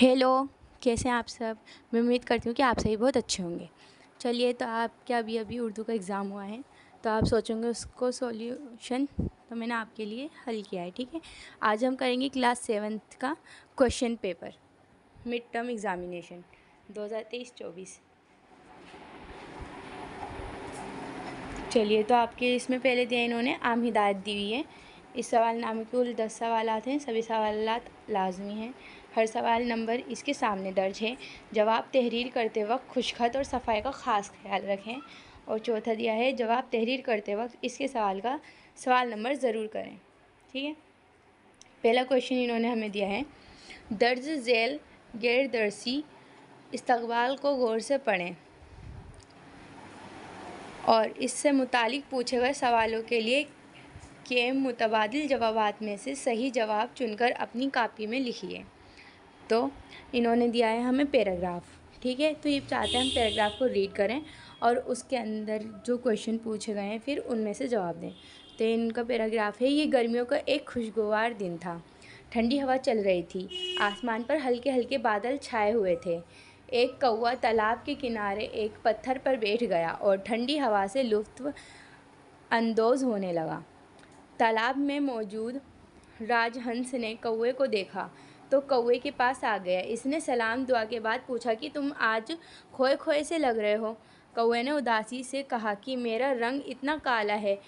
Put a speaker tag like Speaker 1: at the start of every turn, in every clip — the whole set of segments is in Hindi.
Speaker 1: हेलो। कैसे हैं आप सब। मैं उम्मीद करती हूँ कि आप सभी बहुत अच्छे होंगे। चलिए, तो आपके अभी अभी उर्दू का एग्ज़ाम हुआ है, तो आप सोचेंगे उसको सॉल्यूशन तो मैंने आपके लिए हल किया है। ठीक है, आज हम करेंगे क्लास 7th का question paper, mid term examination 2023-24। चलिए, तो आपके इसमें पहले दिया इन्होंने आम हिदायत दी हुई है। इस सवालनामे के कुल 10 सवालात हैं, सभी सवालात लाजमी हैं। हर सवाल नंबर इसके सामने दर्ज है। जवाब तहरीर करते वक्त खुशखत और सफाई का ख़ास ख्याल रखें। और चौथा दिया है, जवाब तहरीर करते वक्त इसके सवाल नंबर ज़रूर करें। ठीक है, पहला क्वेश्चन इन्होंने हमें दिया है, दर्ज झेल गैर दरसी इस्तक़बाल को गौर से पढ़ें और इससे मुतालिक पूछे गए सवालों के लिए के मुतबादिल जवाबात में से सही जवाब चुनकर अपनी कॉपी में लिखिए। तो इन्होंने दिया है हमें पैराग्राफ। ठीक है, तो ये चाहते हैं हम पैराग्राफ को रीड करें और उसके अंदर जो क्वेश्चन पूछे गए हैं फिर उनमें से जवाब दें। तो इनका पैराग्राफ है, ये गर्मियों का एक खुशगवार दिन था। ठंडी हवा चल रही थी, आसमान पर हल्के हल्के बादल छाए हुए थे। एक कौवा तालाब के किनारे एक पत्थर पर बैठ गया और ठंडी हवा से लुत्फ़ अंदोज़ होने लगा। तालाब में मौजूद राजहंस ने कौवे को देखा तो कौवे के पास आ गया। इसने सलाम दुआ के बाद पूछा कि तुम आज खोए खोए से लग रहे हो। कौवे ने उदासी से कहा कि मेरा रंग इतना काला है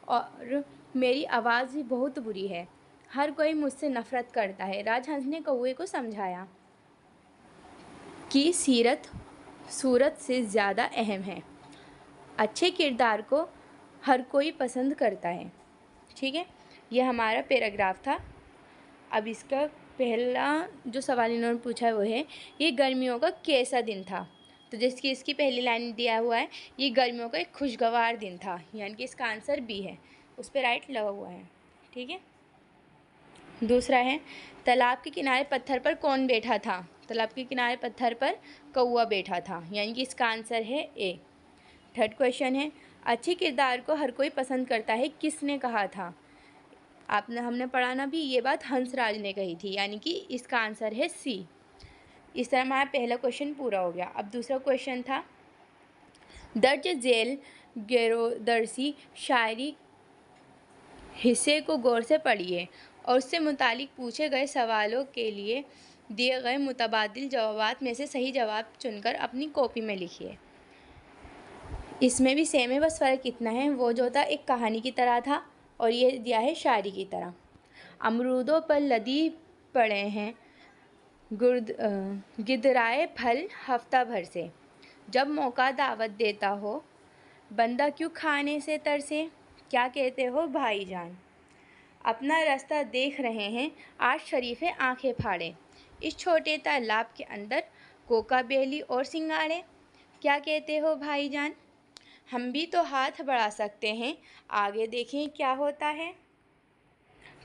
Speaker 1: और मेरी आवाज़ भी बहुत बुरी है, हर कोई मुझसे नफ़रत करता है। राजहंस ने कौवे को समझाया कि सीरत सूरत से ज़्यादा अहम है, अच्छे किरदार को हर कोई पसंद करता है। ठीक है, यह हमारा पैराग्राफ था। अब इसका पहला जो सवाल इन्होंने पूछा है वो है, ये गर्मियों का कैसा दिन था। तो जिसकी इसकी पहली लाइन दिया हुआ है, ये गर्मियों का एक खुशगवार दिन था, यानी कि इसका आंसर बी है, उस पर राइट लगा हुआ है। ठीक है, दूसरा है, तालाब के किनारे पत्थर पर कौन बैठा था। तालाब के किनारे पत्थर पर कौवा बैठा था, यानी कि इसका आंसर है ए। थर्ड क्वेश्चन है, अच्छे किरदार को हर कोई पसंद करता है, किसने कहा था। हमने पढ़ा ना भी, ये बात हंसराज ने कही थी, यानी कि इसका आंसर है सी। इस तरह हमारा पहला क्वेश्चन पूरा हो गया। अब दूसरा क्वेश्चन था, दर्ज झेल गैरोदर्सी शायरी हिस्से को गौर से पढ़िए और उससे मुतालिक पूछे गए सवालों के लिए दिए गए मुतबादिल जवाबात में से सही जवाब चुनकर अपनी कॉपी में लिखिए। इसमें भी सेम है, बस फ़र्क इतना है, वो जो था एक कहानी की तरह था और ये दिया है शायरी की तरह। अमरूदों पर लदी पड़े हैं गिदराए फल हफ्ता भर से, जब मौका दावत देता हो बंदा क्यों खाने से तरसे, क्या कहते हो भाईजान। अपना रास्ता देख रहे हैं आज शरीफे आंखें फाड़े, इस छोटे तालाब के अंदर कोका बेली और सिंगाड़े, क्या कहते हो भाईजान। हम भी तो हाथ बढ़ा सकते हैं, आगे देखें क्या होता है।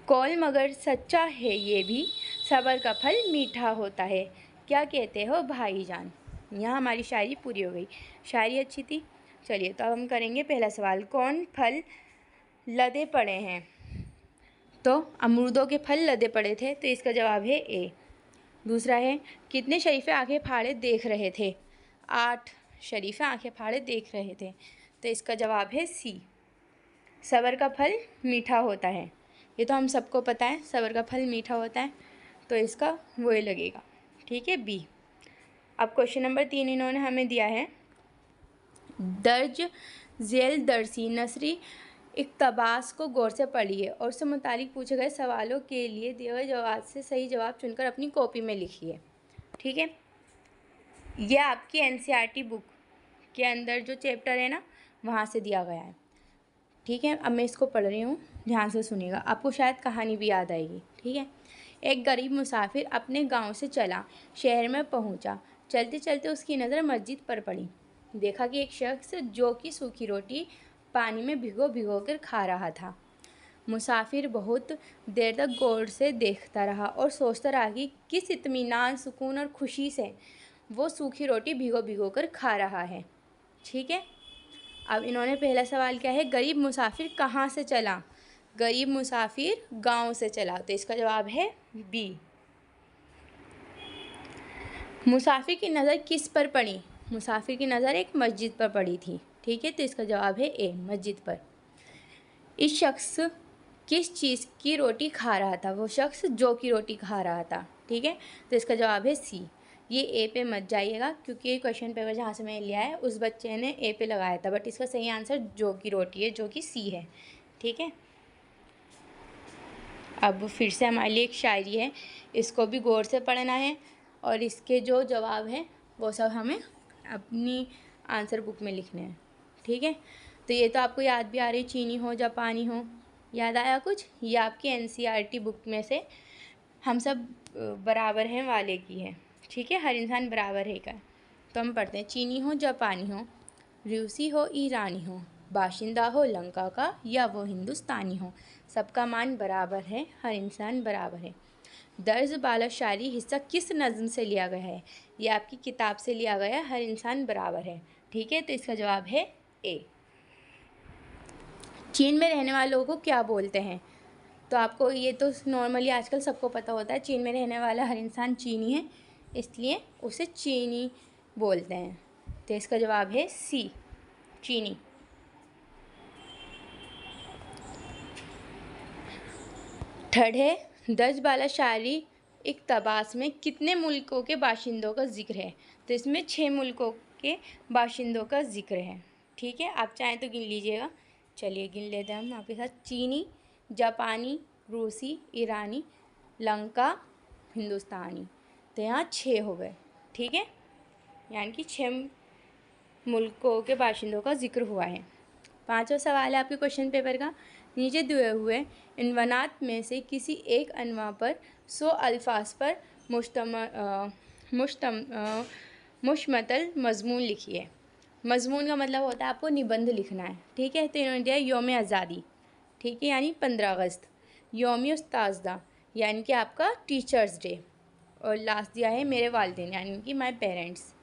Speaker 1: कौल मगर सच्चा है ये भी, सब्र का फल मीठा होता है, क्या कहते हो भाईजान। यहाँ हमारी शायरी पूरी हो गई। शायरी अच्छी थी। चलिए, तो अब हम करेंगे पहला सवाल, कौन फल लदे पड़े हैं। तो अमरूदों के फल लदे पड़े थे, तो इसका जवाब है ए। दूसरा है, कितने शरीफे आंखें फाड़े देख रहे थे। 8 शरीफे आंखें फाड़े देख रहे थे, तो इसका जवाब है सी। सब्र का फल मीठा होता है, ये तो हम सबको पता है, सब्र का फल मीठा होता है, तो इसका वो लगेगा। ठीक है, बी। अब क्वेश्चन नंबर 3 इन्होंने हमें दिया है, दर्ज झेल दरसी नसरी इक़्तबास को गौर से पढ़िए और उससे मुतालिक पूछे गए सवालों के लिए दिए गए जवाब से सही जवाब चुनकर अपनी कॉपी में लिखिए। ठीक है, यह आपकी एनसीईआरटी बुक के अंदर जो चैप्टर है ना, वहाँ से दिया गया है। ठीक है, अब मैं इसको पढ़ रही हूँ, ध्यान से सुनिएगा, आपको शायद कहानी भी याद आएगी। ठीक है, एक गरीब मुसाफिर अपने गांव से चला, शहर में पहुंचा। चलते चलते उसकी नज़र मस्जिद पर पड़ी। देखा कि एक शख्स जो कि सूखी रोटी पानी में भिगो भिगो कर खा रहा था। मुसाफिर बहुत देर तक गौर से देखता रहा और सोचता रहा कि किस इत्मीनान, सुकून और खुशी से वो सूखी रोटी भिगो भिगो कर खा रहा है। ठीक है, अब इन्होंने पहला सवाल क्या है, गरीब मुसाफिर कहाँ से चला। गरीब मुसाफिर गांव से चला, तो इसका जवाब है बी। मुसाफिर की नज़र किस पर पड़ी? मुसाफिर की नज़र एक मस्जिद पर पड़ी थी। ठीक है, तो इसका जवाब है ए, मस्जिद पर। इस शख्स किस चीज़ की रोटी खा रहा था? वो शख्स जौ की रोटी खा रहा था। ठीक है, तो इसका जवाब है सी। ये ए पे मत जाइएगा, क्योंकि ये क्वेश्चन पेपर जहाँ से मैंने लिया है उस बच्चे ने ए पे लगाया था, बट इसका सही आंसर जौ की रोटी है, जो कि सी है। ठीक है, अब फिर से हमारे लिए एक शायरी है, इसको भी गौर से पढ़ना है और इसके जो जवाब हैं वो सब हमें अपनी आंसर बुक में लिखने हैं। ठीक है, तो ये तो आपको याद भी आ रही, चीनी हो या पानी हो, याद आया कुछ? ये आपकी एनसीईआरटी बुक में से हम सब बराबर हैं वाले की है। ठीक है, हर इंसान बराबर है का। तो हम पढ़ते हैं, चीनी हो या पानी हो, रूसी हो ईरानी हो, बाशिंदा हो लंका का या वो हिंदुस्तानी हो, सबका मान बराबर है, हर इंसान बराबर है। दर्ज बाला शायरी हिस्सा किस नज़्म से लिया गया है? ये आपकी किताब से लिया गया है, हर इंसान बराबर है। ठीक है, तो इसका जवाब है ए। चीन में रहने वाले लोगों को क्या बोलते हैं? तो आपको ये तो नॉर्मली आजकल सबको पता होता है, चीन में रहने वाला हर इंसान चीनी है, इसलिए उसे चीनी बोलते हैं। तो इसका जवाब है सी, चीनी। थर्ड है, दर्ज बाला शायरी इक़्तिबास में कितने मुल्कों के बाशिंदों का जिक्र है? तो इसमें 6 मुल्कों के बाशिंदों का जिक्र है। ठीक है, आप चाहें तो गिन लीजिएगा। चलिए गिन लेते हैं हम आपके साथ। चीनी, जापानी, रूसी, ईरानी, लंका, हिंदुस्तानी। तो यहाँ 6 हो गए। ठीक है, यानी कि 6 मुल्कों के बाशिंदों का जिक्र हुआ है। 5वां सवाल है आपके क्वेश्चन पेपर का, नीचे दिए हुए इनवनात में से किसी एक अनवा पर 100 अल्फाज पर मुश्तमल मज़मून लिखिए। मज़मून का मतलब होता है आपको निबंध लिखना है। ठीक है, तो इन्होंने दिया यौम आज़ादी, ठीक है, यानी 15 अगस्त, यौम उस्ताज़दा यानी कि आपका टीचर्स डे, और लास्ट दिया है मेरे वालिदैन यानी कि माय पेरेंट्स।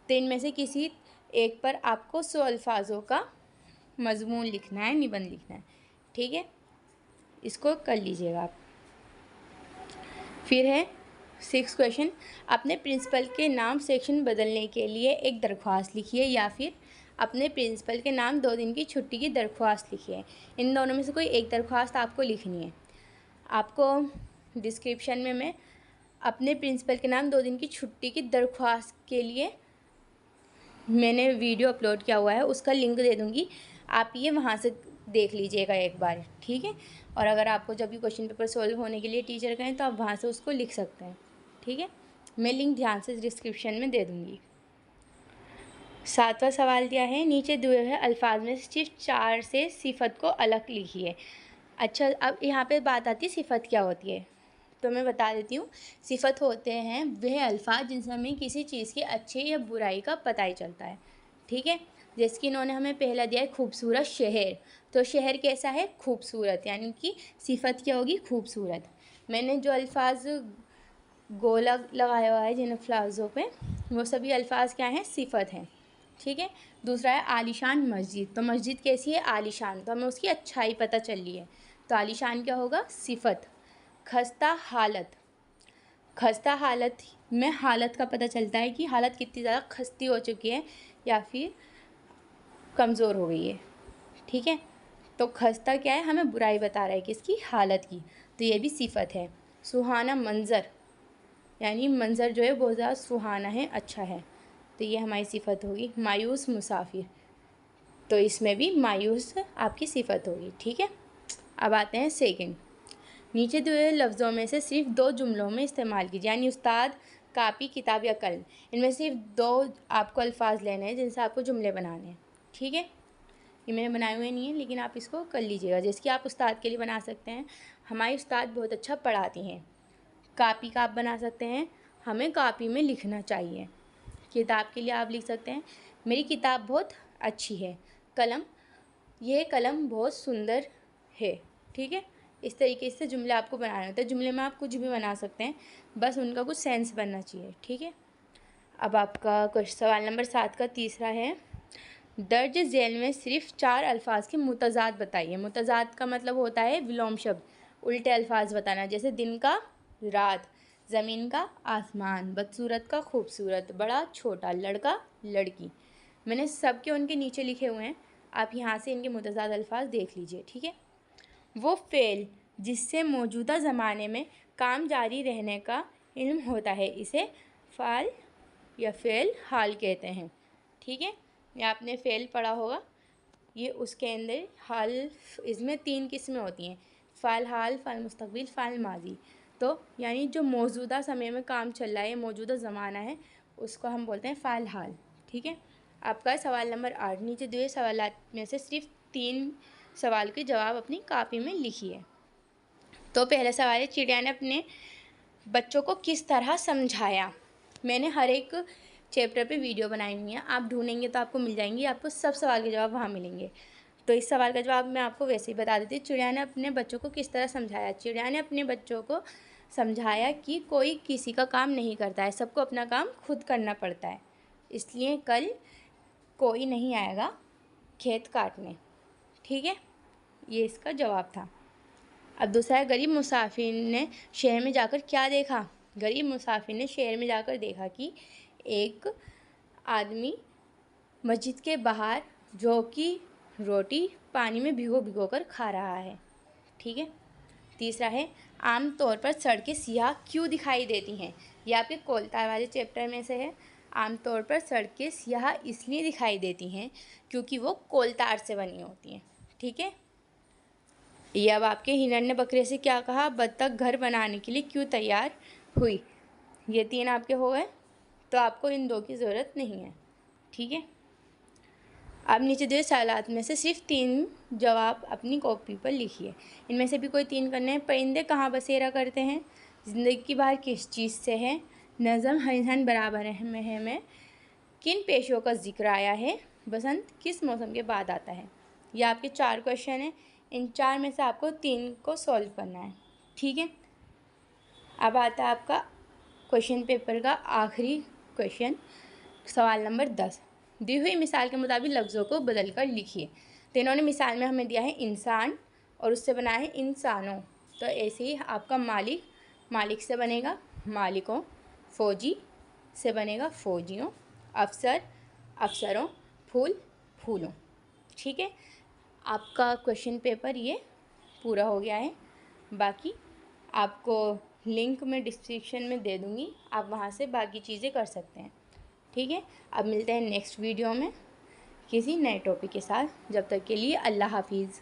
Speaker 1: तो इनमें से किसी एक पर आपको 100 अल्फाजों का मज़मून लिखना है, निबंध लिखना है। ठीक है, इसको कर लीजिएगा आप। फिर है 6 क्वेश्चन, अपने प्रिंसिपल के नाम सेक्शन बदलने के लिए एक दरख्वास्त लिखिए, या फिर अपने प्रिंसिपल के नाम 2 दिन की छुट्टी की दरख्वास्त लिखिए। इन दोनों में से कोई एक दरख्वास्त आपको लिखनी है। आपको डिस्क्रिप्शन में मैं अपने प्रिंसिपल के नाम 2 दिन की छुट्टी की दरख्वास्त के लिए मैंने वीडियो अपलोड किया हुआ है, उसका लिंक दे दूँगी, आप ये वहाँ से देख लीजिएगा एक बार। ठीक है, और अगर आपको जब भी क्वेश्चन पेपर सोल्व होने के लिए टीचर कहें तो आप वहाँ से उसको लिख सकते हैं। ठीक है, मैं लिंक ध्यान से डिस्क्रिप्शन में दे दूँगी। 7वां सवाल दिया है, नीचे दिए हुए अल्फाज में सिर्फ 4 से सिफत को अलग लिखिए। अच्छा, अब यहाँ पे बात आती है सिफत क्या होती है, तो मैं बता देती हूँ। सिफत होते हैं वह अल्फाज जिनसे हमें किसी चीज़ की अच्छी या बुराई का पता ही चलता है। ठीक है, जैसे कि इन्होंने हमें पहला दिया है खूबसूरत शहर, तो शहर कैसा है? खूबसूरत, यानी कि सिफत क्या होगी? खूबसूरत। मैंने जो अल्फाज गोला लगाया हुआ है जिन अल्फाजों पे, वो सभी अल्फाज क्या हैं? सिफत हैं। ठीक है, दूसरा है आलीशान मस्जिद, तो मस्जिद कैसी है? आलीशान, तो हमें उसकी अच्छाई पता चल रही है, तो आलीशान क्या होगा? सिफत। खस्ता हालत, खस्ता हालत में हालत का पता चलता है कि हालत कितनी ज़्यादा खस्ती हो चुकी है या फिर कमज़ोर हो गई है। ठीक है, तो खस्ता क्या है? हमें बुराई बता रहा है किसकी? हालत की, तो ये भी सिफत है। सुहाना मंज़र, यानी मंज़र जो है बहुत ज़्यादा सुहाना है, अच्छा है, तो ये हमारी सिफत होगी। मायूस मुसाफिर, तो इसमें भी मायूस आपकी सिफत होगी। ठीक है, अब आते हैं सेकंड, नीचे दिए हुए लफ्ज़ों में से सिर्फ 2 जुमलों में इस्तेमाल कीजिए, यानी उस्ताद, कापी, किताब या कलम, इनमें सिर्फ 2 आपको अल्फाज लेने हैं जिनसे आपको जुमले बनाने हैं। ठीक है, ये मैंने बनाए हुए नहीं है, लेकिन आप इसको कर लीजिएगा, जैसे कि आप उस्ताद के लिए बना सकते हैं, हमारी उस्ताद बहुत अच्छा पढ़ाती हैं। कापी का आप बना सकते हैं, हमें कापी में लिखना चाहिए। किताब के लिए आप लिख सकते हैं, मेरी किताब बहुत अच्छी है। कलम, यह कलम बहुत सुंदर है। ठीक है, इस तरीके से जुमले आपको बनाने होते हैं। जुमले में आप कुछ भी बना सकते हैं, बस उनका कुछ सेंस बनना चाहिए। ठीक है, अब आपका क्वेश्चन सवाल नंबर 7 का तीसरा है, दर्ज झेल में सिर्फ 4 अल्फाज के मुतज़ाद बताइए। मुतज़ाद का मतलब होता है विलोम शब्द, उल्टे अल्फाज बताना, जैसे दिन का रात, ज़मीन का आसमान, बदसूरत का खूबसूरत, बड़ा छोटा, लड़का लड़की। मैंने सबके उनके नीचे लिखे हुए हैं, आप यहाँ से इनके मुतज़ाद अल्फाज देख लीजिए, ठीक है। वो फ़ेल जिससे मौजूदा ज़माने में काम जारी रहने का इल्म होता है, इसे फ़ाल या फ़ेल हाल कहते हैं, ठीक है। ये आपने फ़ेल पढ़ा होगा, ये उसके अंदर हाल, इसमें 3 किस्में होती हैं, फ़ाल हाल, फ़ाल मुस्तक़बिल, फ़ाल माज़ी। तो यानी जो मौजूदा समय में काम चल रहा है, मौजूदा ज़माना है, उसको हम बोलते हैं फ़ाल हाल, ठीक है। आपका सवाल नंबर 8, नीचे दिए सवालात में से सिर्फ 3 सवाल के जवाब अपनी कापी में लिखिए। तो पहला सवाल है, चिड़िया ने अपने बच्चों को किस तरह समझाया। मैंने हर एक चैप्टर पे वीडियो बनाई हुई है, आप ढूंढेंगे तो आपको मिल जाएंगी, आपको सब सवाल के जवाब वहाँ मिलेंगे। तो इस सवाल का जवाब मैं आपको वैसे ही बता देती हूँ। चिड़िया ने अपने बच्चों को किस तरह समझाया। चिड़िया ने अपने बच्चों को समझाया कि कोई किसी का काम नहीं करता है, सबको अपना काम खुद करना पड़ता है, इसलिए कल कोई नहीं आएगा खेत काटने, ठीक है। ये इसका जवाब था। अब दूसरा है, गरीब मुसाफिर ने शहर में जाकर क्या देखा। गरीब मुसाफिर ने शहर में जाकर देखा कि एक आदमी मस्जिद के बाहर जौ की रोटी पानी में भिगो भिगो कर खा रहा है, ठीक है। तीसरा है, आम तौर पर सड़कें सियाह क्यों दिखाई देती हैं। ये आपके कोलतार वाले चैप्टर में से है। आम तौर पर सड़कें सियाह इसलिए दिखाई देती हैं क्योंकि वो कोलतार से बनी होती हैं, ठीक है। ये अब आपके हिरण ने बकरे से क्या कहा, बत्तख घर बनाने के लिए क्यों तैयार हुई। ये 3 आपके हो गए, तो आपको इन 2 की ज़रूरत नहीं है, ठीक है। अब नीचे दिए सवालात में से सिर्फ 3 जवाब अपनी कॉपी पर लिखिए। इनमें से भी कोई 3 करने हैं। परिंदे कहाँ बसेरा करते हैं। ज़िंदगी की बाहर किस चीज़ से है। नज़म हर इंसान बराबर है में किन पेशों का जिक्र आया है। बसंत किस मौसम के बाद आता है। ये आपके 4 क्वेश्चन हैं। इन 4 में से आपको 3 को सॉल्व करना है, ठीक है। अब आता है आपका क्वेश्चन पेपर का आखिरी क्वेश्चन, सवाल नंबर 10। दी हुई मिसाल के मुताबिक लफ्ज़ों को बदल कर लिखिए। तो इन्होंने मिसाल में हमें दिया है इंसान और उससे बनाया है इंसानों। तो ऐसे ही आपका मालिक, मालिक से बनेगा मालिकों, फ़ौजी से बनेगा फ़ौजियों, अफसर अफसरों, फूल फूलों, ठीक है। आपका क्वेश्चन पेपर ये पूरा हो गया है। बाकी आपको लिंक मैं डिस्क्रिप्शन में दे दूँगी, आप वहाँ से बाकी चीज़ें कर सकते हैं, ठीक है। अब मिलते हैं नेक्स्ट वीडियो में किसी नए टॉपिक के साथ। जब तक के लिए अल्लाह हाफिज़।